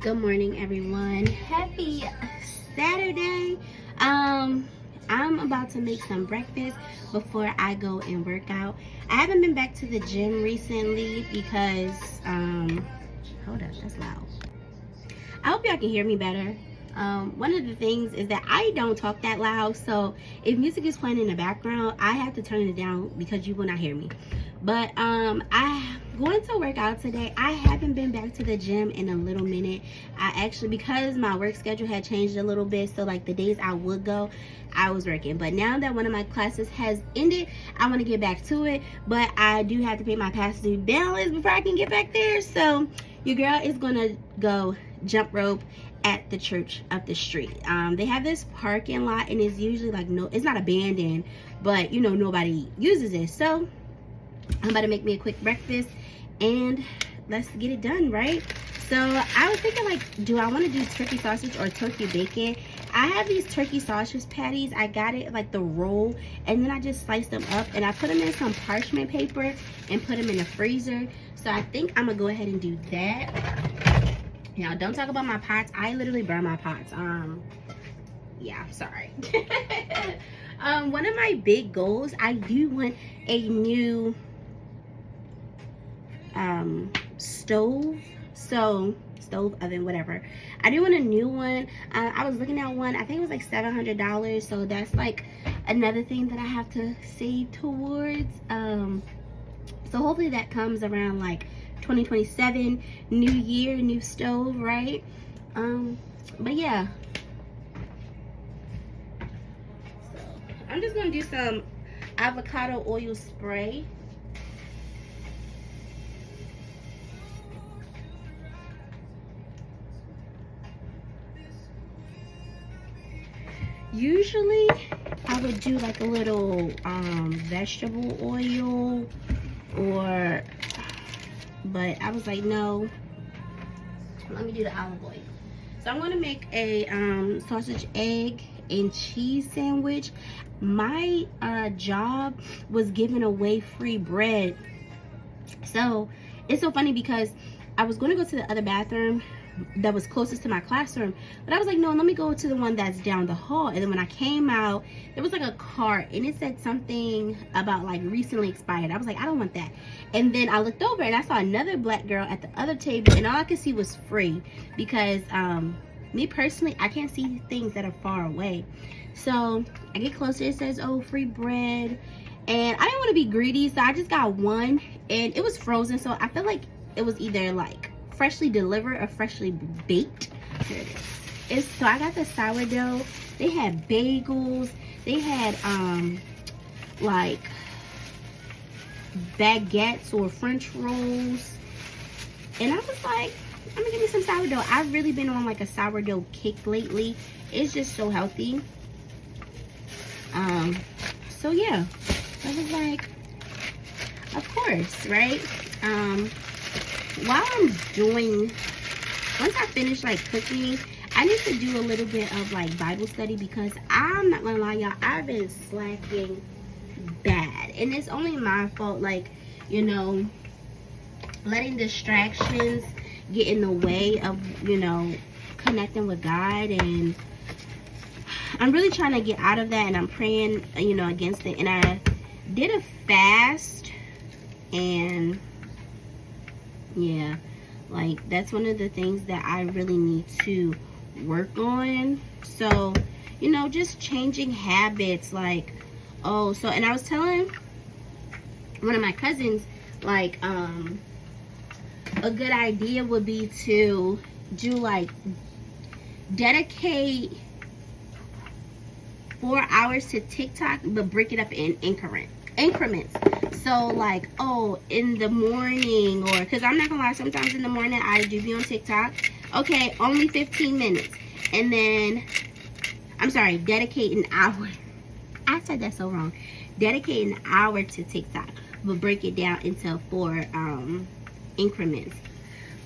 Good morning, everyone. Happy Saturday. I'm about to make some breakfast before I go and work out. I haven't been back to the gym recently because hold up, that's loud. I hope y'all can hear me better. One of the things is that I don't talk that loud, so if music is playing in the background, I have to turn it down because you will not hear me. But I'm going to work out today. I haven't been back to the gym in a little minute. I actually, because my work schedule had changed a little bit, so like the days I would go, I was working. But now that one of my classes has ended, I want to get back to it. But I do have to pay my passenger balance before I can get back there. So your girl is gonna go jump rope at the church up the street. They have this parking lot, and it's usually like, no, it's not abandoned, but you know, nobody uses it. So I'm about to make me a quick breakfast and let's get it done, right? So I was thinking, like, do I want to do turkey sausage or turkey bacon? I have these turkey sausage patties. I got it like the roll, and then I just sliced them up and I put them in some parchment paper and put them in the freezer. So I think I'm gonna go ahead and do that. Now, don't talk about my pots. I literally burn my pots. Yeah, sorry. One of my big goals, I do want a new stove oven, whatever. I do want a new one. I was looking at one, I think it was like $700, so that's like another thing that I have to save towards. So hopefully that comes around like 2027, new year, new stove, right? But yeah, so I'm just gonna do some avocado oil spray. Usually I would do like a little vegetable oil, or but I was like, no, let me do the olive oil. So I'm going to make a sausage, egg, and cheese sandwich. My job was giving away free bread. So it's so funny because I was going to go to the other bathroom that was closest to my classroom, but I was like, no, let me go to the one that's down the hall. And then when I came out, there was like a cart and it said something about like recently expired. I was like, I don't want that. And then I looked over and I saw another black girl at the other table, and all I could see was free, because me personally, I can't see things that are far away. So I get closer, it says, oh, free bread, and I didn't want to be greedy, so I just got one, and it was frozen, so I feel like it was either like freshly delivered or freshly baked. Here it is. So I got the sourdough. They had bagels. They had like baguettes or French rolls. And I was like, I'm gonna give me some sourdough. I've really been on like a sourdough kick lately. It's just so healthy. So yeah, I was like, of course, right? While I'm doing, once I finish like cooking, I need to do a little bit of like Bible study, because I'm not gonna lie, y'all, I've been slacking bad, and it's only my fault. Like, you know, letting distractions get in the way of, you know, connecting with God, and I'm really trying to get out of that, and I'm praying, you know, against it. And I did a fast, and yeah, like that's one of the things that I really need to work on. So, you know, just changing habits. Like, oh, so, and I was telling one of my cousins, like, a good idea would be to do like dedicate 4 hours to TikTok, but break it up in increments. So like, oh, in the morning, or because I'm not gonna lie, sometimes in the morning I do be on TikTok. Okay, only 15 minutes. And then, I'm sorry, dedicate an hour. I said that so wrong. Dedicate an hour to TikTok, but break it down into 4 increments.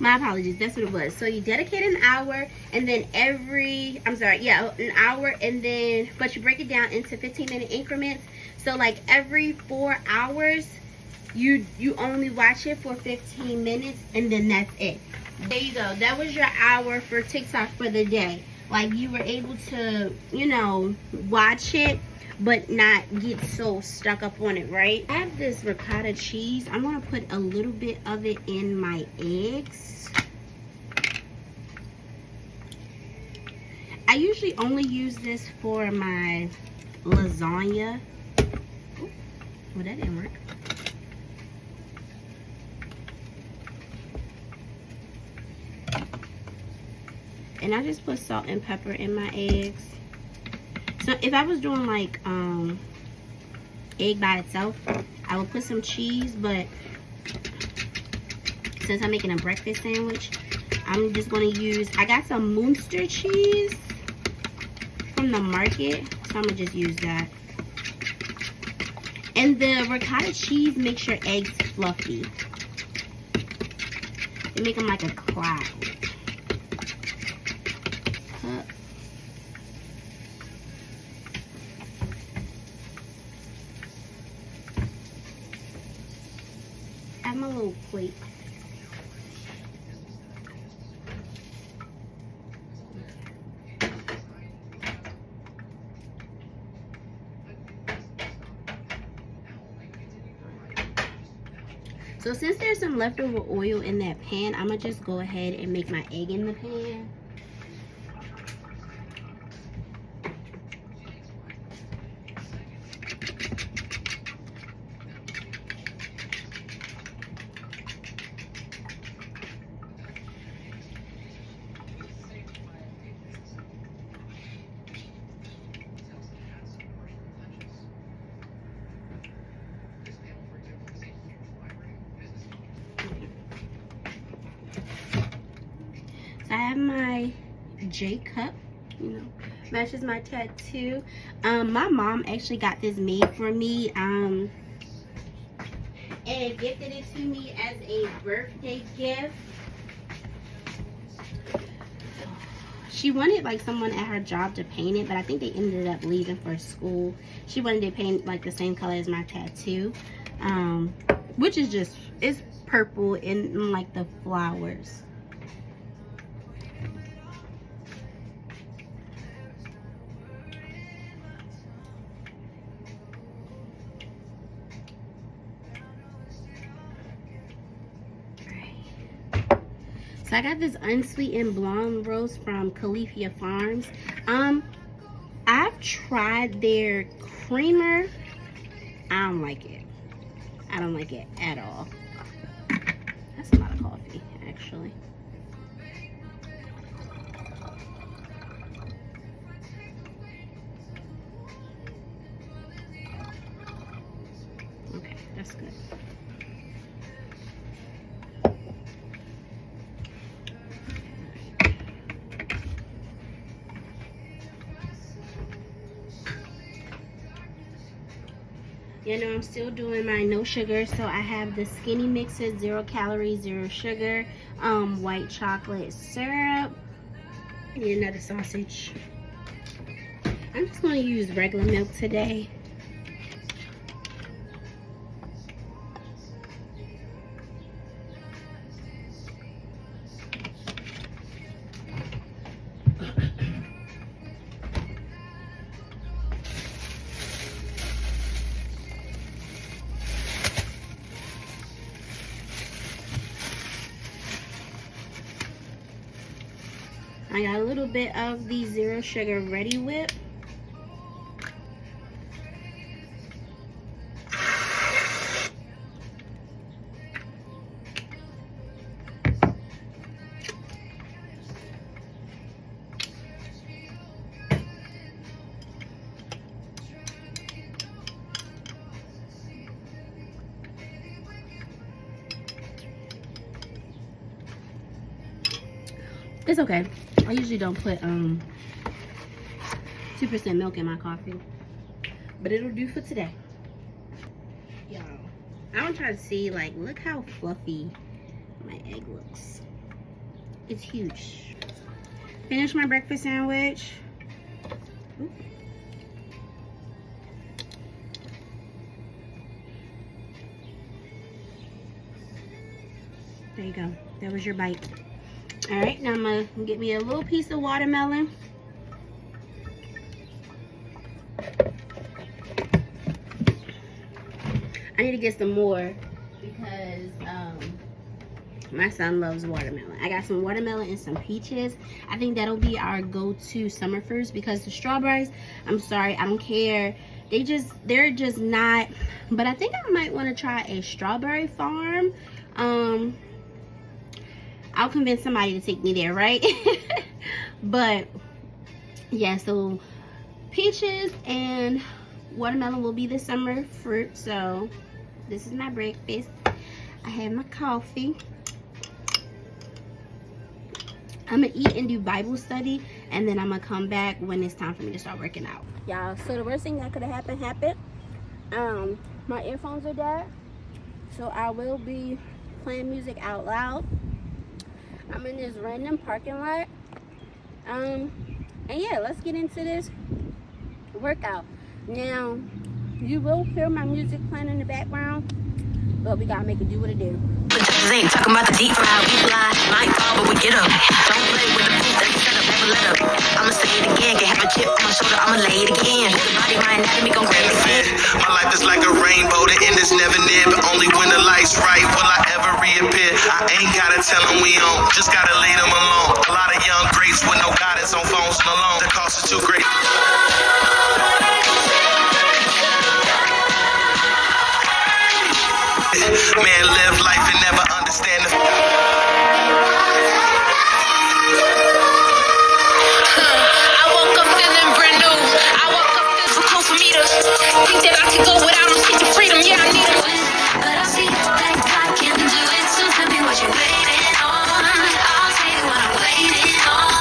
My apologies, that's what it was. So you dedicate an hour, and then an hour, and then, but you break it down into 15-minute increments. So like every 4 hours, you only watch it for 15 minutes, and then that's it. There you go. That was your hour for TikTok for the day. Like, you were able to, you know, watch it, but not get so stuck up on it, right? I have this ricotta cheese. I'm going to put a little bit of it in my eggs. I usually only use this for my lasagna. Ooh, well, that didn't work. And I just put salt and pepper in my eggs. So if I was doing like egg by itself, I would put some cheese, but since I'm making a breakfast sandwich, I'm just going to use, I got some Munster cheese from the market, so I'm going to just use that. And the ricotta cheese makes your eggs fluffy. They make them like a cloud. I have my little plate. So since there's some leftover oil in that pan, I'm gonna just go ahead and make my egg in the pan. I have my J cup, you know, matches my tattoo. My mom actually got this made for me and gifted it to me as a birthday gift. She wanted like someone at her job to paint it, but I think they ended up leaving for school. She wanted to paint like the same color as my tattoo, which is just, it's purple and like the flowers. So I got this unsweetened blonde roast from Califia Farms. I've tried their creamer. I don't like it. I don't like it at all. That's a lot of coffee, actually. Okay, that's good. You know, I'm still doing my no sugar, so I have the Skinny Mixes, 0 calories, 0 sugar, white chocolate syrup. Need another sausage. I'm just going to use regular milk today. I got a little bit of the 0 sugar Ready Whip. It's okay. I usually don't put 2% milk in my coffee, but it'll do for today. Y'all, I want y'all to see, like, look how fluffy my egg looks. It's huge. Finished my breakfast sandwich. Ooh. There you go. That was your bite. All right, now I'm gonna get me a little piece of watermelon. I need to get some more because my son loves watermelon. I got some watermelon and some peaches. I think that'll be our go-to summer fruits because the strawberries, I'm sorry, I don't care. They're just not. But I think I might want to try a strawberry farm. I'll convince somebody to take me there, right? But yeah, so peaches and watermelon will be the summer fruit. So this is my breakfast. I have my coffee. I'm gonna eat and do Bible study, and then I'm gonna come back when it's time for me to start working out. Y'all, so the worst thing that could have happened. My earphones are dead, so I will be playing music out loud. I'm in this random parking lot. And yeah, let's get into this workout. Now, you will hear my music playing in the background, but we gotta make it do what it do. Ain't talking about the deep fried, we fly, might fall, but we get up. Don't play with the food that you set up, never let up. I'ma say it again, can have a chip on my shoulder, I'ma lay it again. The body, my anatomy, gon' grab it again. My life is like a rainbow, the end is never near, but only when the light's right will I ever reappear. I ain't gotta tell them we on, just gotta leave them alone. A lot of young greats with no guidance on phones and alone. The cost is too great. Man, live life and never understand the I woke up feeling brand new. I woke up feeling cool for me to think that I can go without them. Get your freedom, yeah, I need it. But I see that God can do it, so tell me what you're waiting on. I'll tell you what I'm waiting on.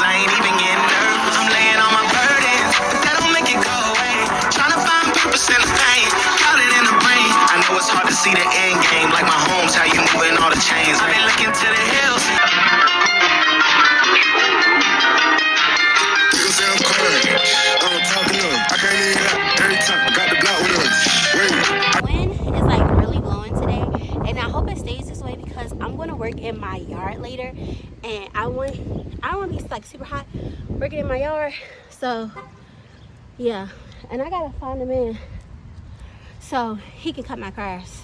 I ain't even getting nervous. I'm laying on my burdens, but that don't make it go away. Trying to find purpose in the pain, got it in the brain. I know it's hard to see the end game, like my homes, how you moving all the chains. I've been looking to the hills. Niggas say I'm crying. I'm talking to them. I can't even rap every time. I got the block with us. Wait. Wind is like really blowing today, and I hope it stays this way because I'm going to work in my yard later, and I don't want to be like super hot working in my yard. So yeah, and I gotta find a man so he can cut my grass.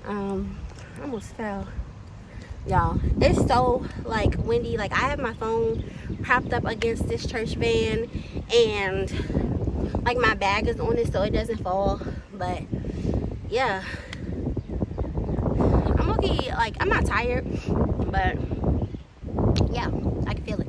I almost fell, y'all. It's so like windy. Like I have my phone propped up against this church van, and like my bag is on it so it doesn't fall. But yeah, I'm okay. Like I'm not tired, but yeah, I can feel it.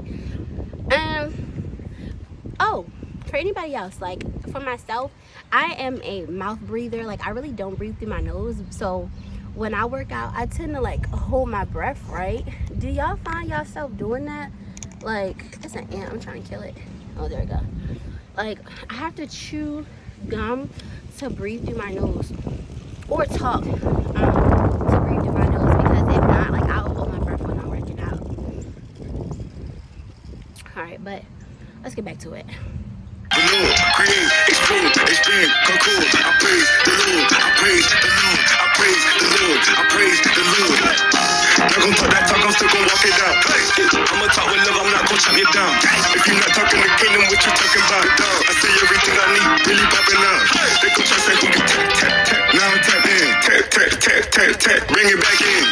Oh, for anybody else, like for myself, I am a mouth breather. Like I really don't breathe through my nose, so when I work out I tend to like hold my breath, right? Do y'all find yourself doing that? Like it's an ant, I'm trying to kill it. Oh, there we go. Like I have to chew gum to breathe through my nose, or talk to breathe through my nose, because if not, like I'll hold my breath when I'm working out. All right, but let's get back to it. The Lord, create, explode, expand, concord. I praise the Lord. I praise the Lord. I praise the Lord. I praise the Lord. Not gon' talk that talk, I'm still gon' walk it out. I'ma talk with love, I'm not gon' chop you down. If you're not talking the kingdom, what you talking about? I see everything I need, really popping out. They gon' try to say who you tap, tap, tap. Now I'm tapped in. Tap, tap, tap, tap, tap. Bring it back in.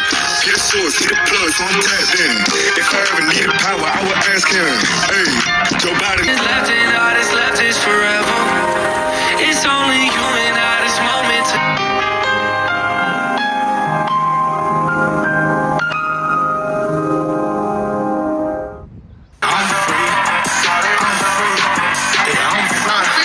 Get the source, get the plug, so I'm tapped in. If I ever needed power, I would ask him. Hey, Joe Biden. Left and all that's left is forever. It's only you and I this moment. I'm free. Yeah, I'm free.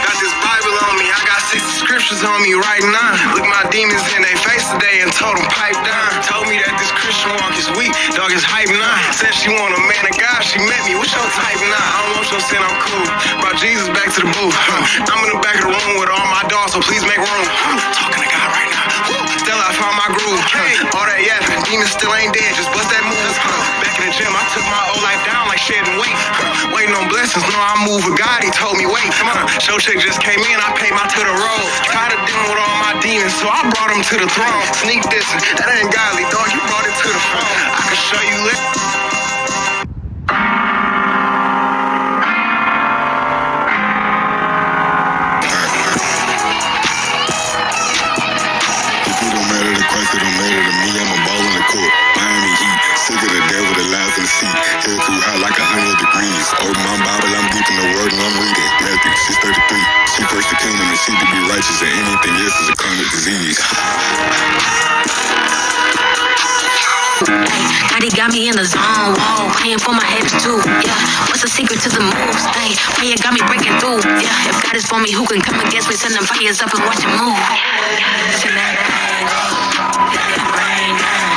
Got this Bible on me. I got 60 scriptures on me right now. Look my demons in their face today and told them pipe down. Told me that this Christian walk is weak. Dog is hype now. Said she want a man of God. She met me. What's your type now? I don't want your sin. I'm cool. Brought Jesus back to the booth. I'm in the back of the room with all my dogs, so please make room. Talking to God right now. Still I found my groove. All that yapping. Demons still ain't dead. Just bust that move. Back in the gym, I took my old life down like shedding weight. waiting on blessings. No, I move with God. He told me, wait, come on. Show check just came in. I paid my to the road. Tired of dealing with all my demons, so I brought him to the throne. Sneak this, that ain't godly, dog. You brought it to the throne. I can show you later. If it don't matter to Christ, it don't matter to me. I'm a ball in the court. Miami Heat. Sick of the devil that lies in the seat. Head too high like 100 degrees. Open my Bible, I'm deep in the word and I'm reading. Matthew 6:33. Seek first the kingdom and seek to be righteous, and anything else is a chronic disease. God, he got me in the zone, whoa, praying for my haters too, yeah. What's the secret to the moves, hey, prayer got me breaking through, yeah. If God is for me, who can come against me? Send them fires up and watch him move. Send that rain, let it rain down.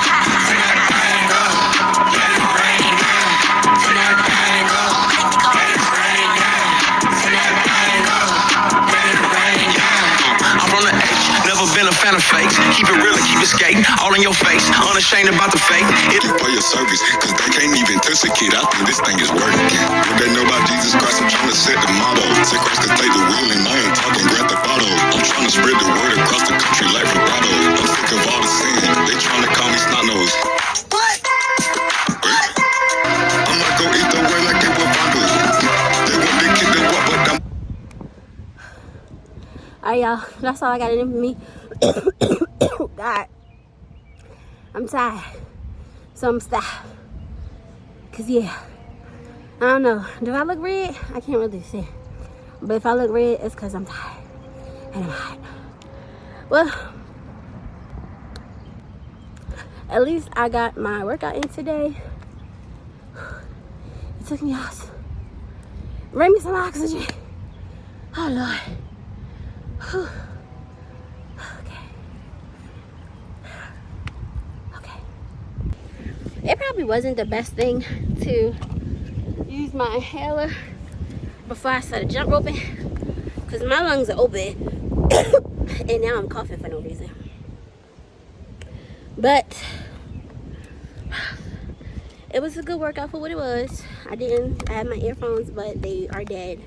Send that rain, let it rain down. Send that rain, let it rain down. Send that rain, let it rain down. I'm from the H, never been a fan of fakes. Keep it real and keep it skating, all in your face. Unashamed about the fake. For your service, cause they can't even touch a kid. I think this thing is working. What they know about Jesus Christ, I'm trying to set the motto. Say Christ can take the wheel and I ain't talking Grand Theft Auto. I'm trying to spread the word across the country like vibrato. I'm sick of all the sin. They trying to call me snot nose. What? I'm not gonna eat the way like they were vandals. They want to kick the what, but I'm Alright, y'all, that's all I got in it for me. God, I'm tired, so I'm stop. Cause yeah, I don't know. Do I look red? I can't really see. But if I look red, it's cause I'm tired and I'm hot. Well, at least I got my workout in today. It took me out. Bring me some oxygen. Oh Lord. Whew. Okay. It probably wasn't the best thing to use my inhaler before I started jump roping, because my lungs are open and now I'm coughing for no reason. But it was a good workout for what it was. I had my earphones, but they are dead.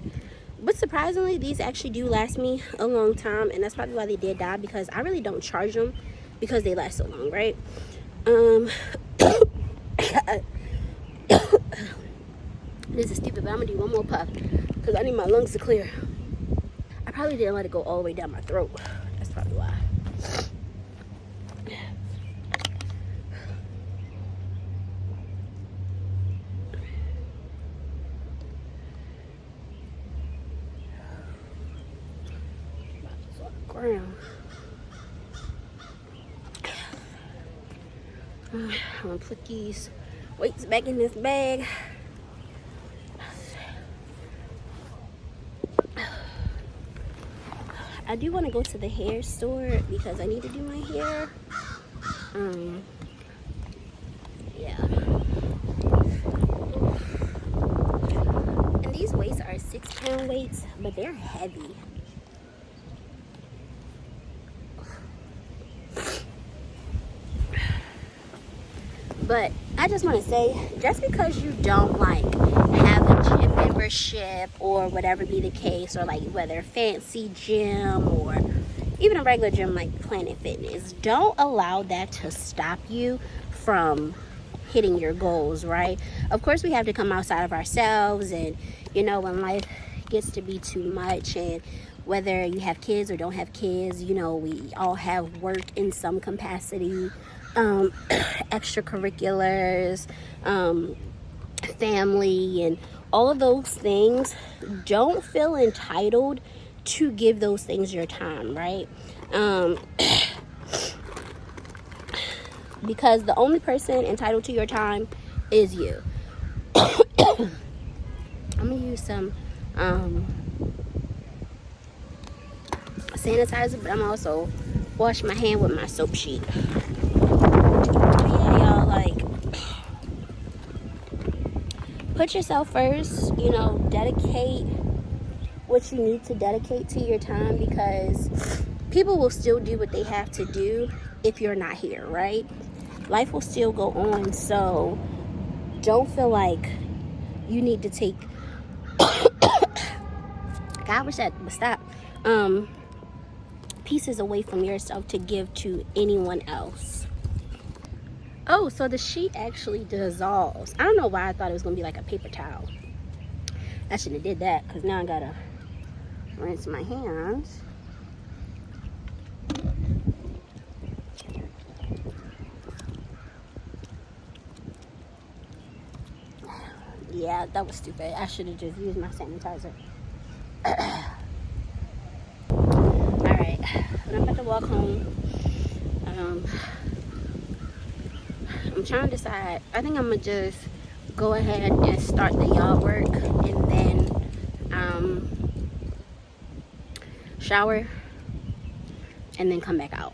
But surprisingly, these actually do last me a long time, and that's probably why they did die, because I really don't charge them because they last so long, right? This is stupid, but I'm gonna do one more puff because I need my lungs to clear. I probably didn't let it go all the way down my throat. That's probably why. Ground. I'm gonna put these weights back in this bag. I do want to go to the hair store because I need to do my hair. Yeah. And these weights are 6-pound weights, but they're heavy. But I just want to say, just because you don't like have a gym membership or whatever be the case, or like whether fancy gym or even a regular gym like Planet Fitness, don't allow that to stop you from hitting your goals, right? Of course, we have to come outside of ourselves, and you know, when life gets to be too much, and whether you have kids or don't have kids, you know, we all have work in some capacity. Extracurriculars, family, and all of those things. Don't feel entitled to give those things your time, right? Because the only person entitled to your time is you. I'm gonna use some sanitizer, but I'm also wash my hand with my soap sheet. Put yourself first, you know, dedicate what you need to dedicate to your time, because people will still do what they have to do if you're not here, right? Life will still go on, so don't feel like you need to take God wish that would stop. Pieces away from yourself to give to anyone else. Oh, so the sheet actually dissolves. I don't know why I thought it was gonna be like a paper towel. I shouldn't have did that, because now I gotta rinse my hands. Yeah, that was stupid. I should have just used my sanitizer. Alright, but I'm about to walk home. I'm trying to decide. I think I'm gonna just go ahead and start the yard work and then shower and then come back out.